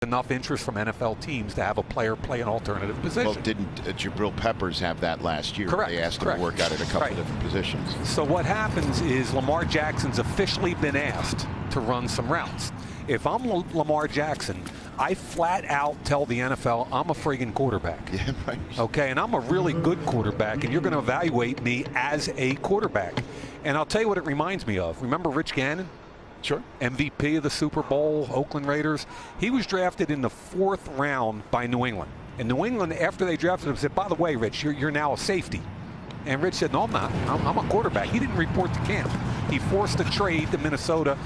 enough interest from NFL teams to have a player play an alternative position. Well, didn't Jabril Peppers have that last year? Correct. They asked him to work out at a couple of different positions. So what happens is Lamar Jackson's officially been asked to run some routes. If I'm Lamar Jackson, I flat out tell the NFL I'm a friggin' quarterback. Yeah, right. Okay, and I'm a really good quarterback, and you're going to evaluate me as a quarterback. And I'll tell you what it reminds me of. Remember Rich Gannon? Sure. MVP of the Super Bowl, Oakland Raiders. He was drafted in the 4th round by New England. And New England, after they drafted him, said, by the way, Rich, you're now a safety. And Rich said, no, I'm not. I'm a quarterback. He didn't report to camp. He forced a trade to Minnesota,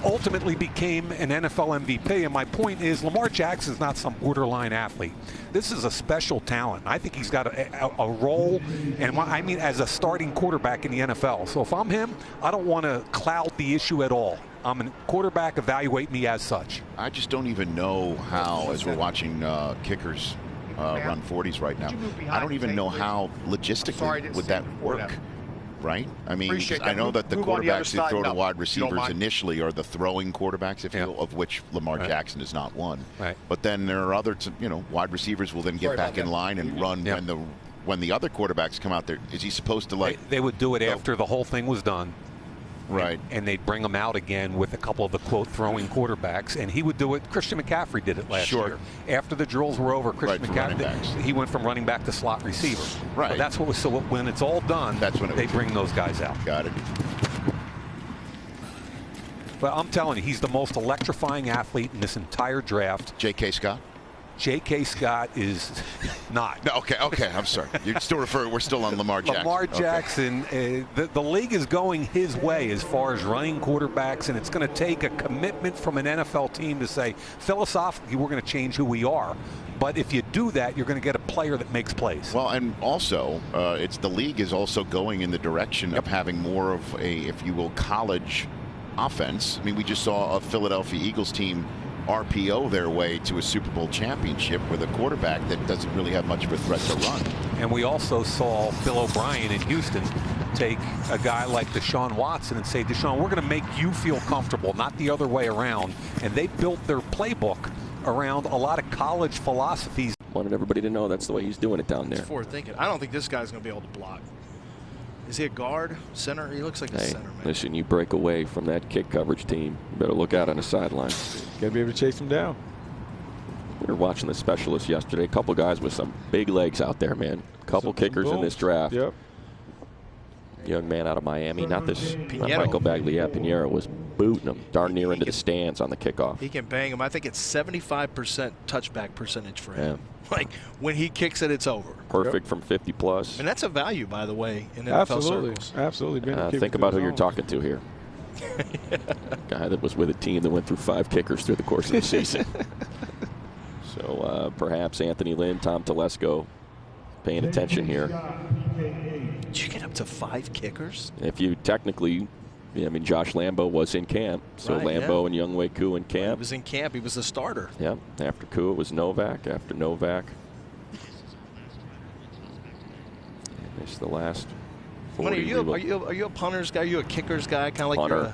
ultimately became an NFL MVP. And my point is, Lamar Jackson's not some borderline athlete. This is a special talent. I think he's got a role, and I mean as a starting quarterback in the NFL. So if I'm him, I don't want to cloud the issue at all. I'm a quarterback, evaluate me as such. I just don't even know how, as we're watching kickers run 40s right now, I don't even know how logistically would that work, right? I mean, I know that the quarterbacks who throw to wide receivers initially are the throwing quarterbacks, if you will, of which Lamar Jackson is not one. Right. But then there are other, wide receivers will then get back in line and run when the other quarterbacks come out there. Is he supposed to They would do it after the whole thing was done. Right. And they'd bring him out again with a couple of the, quote, throwing quarterbacks. And he would do it. Christian McCaffrey did it last year. After the drills were over, Christian McCaffrey, he went from running back to slot receiver. Right. So that's what was, so when it's all done, that's when they bring those guys out. Got it. But I'm telling you, he's the most electrifying athlete in this entire draft. J.K. Scott? J.K. Scott is not. No, okay, I'm sorry. You still refer. We're still on Lamar Jackson. Lamar Jackson, the league is going his way as far as running quarterbacks, and it's going to take a commitment from an NFL team to say, philosophically, we're going to change who we are. But if you do that, you're going to get a player that makes plays. Well, and also, the league is also going in the direction of having more of a, if you will, college offense. I mean, we just saw a Philadelphia Eagles team RPO their way to a Super Bowl championship with a quarterback that doesn't really have much of a threat to run. And we also saw Bill O'Brien in Houston take a guy like Deshaun Watson and say, Deshaun, we're going to make you feel comfortable, not the other way around. And they built their playbook around a lot of college philosophies. Wanted everybody to know that's the way he's doing it down there. It's forward thinking. I don't think this guy's going to be able to block. Is he a guard, center? He looks like a center, man. Listen, you break away from that kick coverage team. You better look out on the sideline. Got to be able to chase him down. We were watching the specialists yesterday. A couple guys with some big legs out there, man. A couple kickers in this draft. Yep. Young man out of Miami. Not Michael Baglietta. Pinheiro was booting him darn near into the stands on the kickoff. He can bang him. I think it's 75% touchback percentage for him. Yeah. Like, when he kicks it, it's over. Perfect from 50 plus. And that's a value, by the way, in NFL circles. Absolutely. Think about who you're talking to here. Guy that was with a team that went through 5 kickers through the course of the season. So perhaps Anthony Lynn, Tom Telesco paying attention here. Did you get up to 5 kickers? If you technically, I mean, Josh Lambo was in camp. So Lambo and Younghoe Koo in camp. He was in camp. He was the starter. Yeah. After Koo, it was Novak. After Novak, it's the last 40. Are you a punters guy? Are you a kickers guy? Kind of like punter.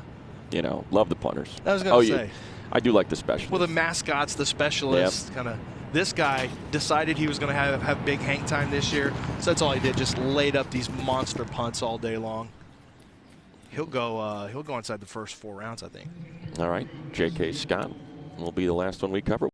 You know, love the punters. I was going to say. I do like the specialists. Well, the mascots, the specialists, kind of. This guy decided he was going to have big hang time this year, so that's all he did. Just laid up these monster punts all day long. He'll go inside the first 4 rounds, I think. All right, J.K. Scott will be the last one we cover.